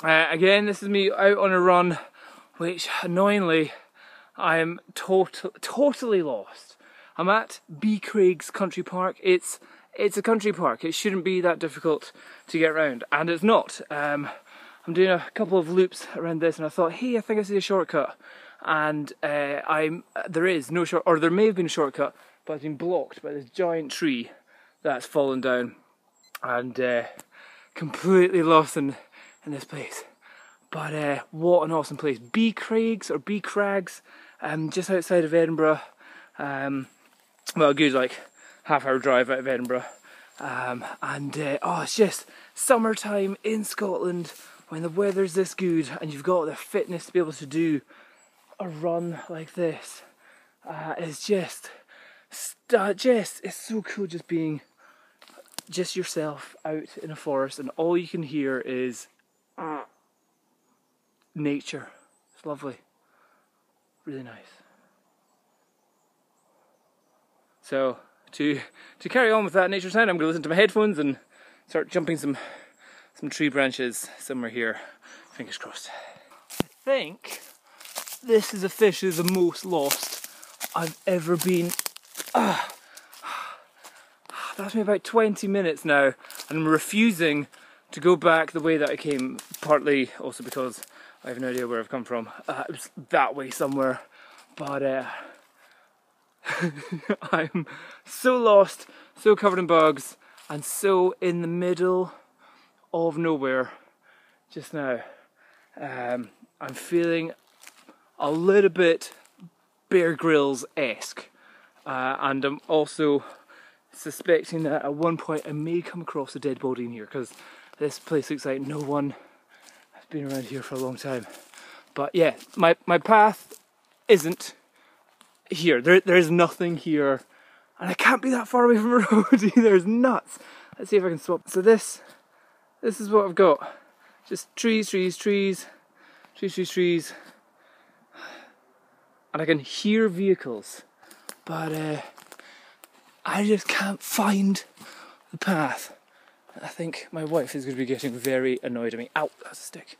Again, this is me out on a run, which annoyingly I am totally lost. I'm at Beacraigs Country Park. It's a country park. It shouldn't be that difficult to get around, and it's not. I'm doing a couple of loops around this, and I thought, hey, I think I see a shortcut. And there is no short, or there may have been a shortcut, but it's been blocked by this giant tree that's fallen down, and completely lost in this place. But what an awesome place. Beacraigs or Beacraigs, just outside of Edinburgh. Well, a good like half-hour drive out of Edinburgh. It's just summertime in Scotland when the weather's this good and you've got the fitness to be able to do a run like this. It's just it's so cool just being just yourself out in a forest, and all you can hear is nature. It's lovely, really nice. So to carry on with that nature sound, I'm going to listen to my headphones and start jumping some tree branches somewhere here. Fingers crossed. I think this is officially the most lost I've ever been. That's been about 20 minutes now, and I'm refusing to go back the way that I came, partly also because I have no idea where I've come from. It was that way somewhere, but I'm so lost, so covered in bugs, and so in the middle of nowhere just now. I'm feeling a little bit Bear Grylls-esque, and I'm also suspecting that at one point I may come across a dead body in here, because this place looks like no one has been around here for a long time. But yeah, my path isn't here. There is nothing here, and I can't be that far away from a road either. It's nuts. Let's see if I can swap. So this is what I've got. Just trees, and I can hear vehicles, but I just can't find the path. I think my wife is going to be getting very annoyed at me. Ow, that's a stick.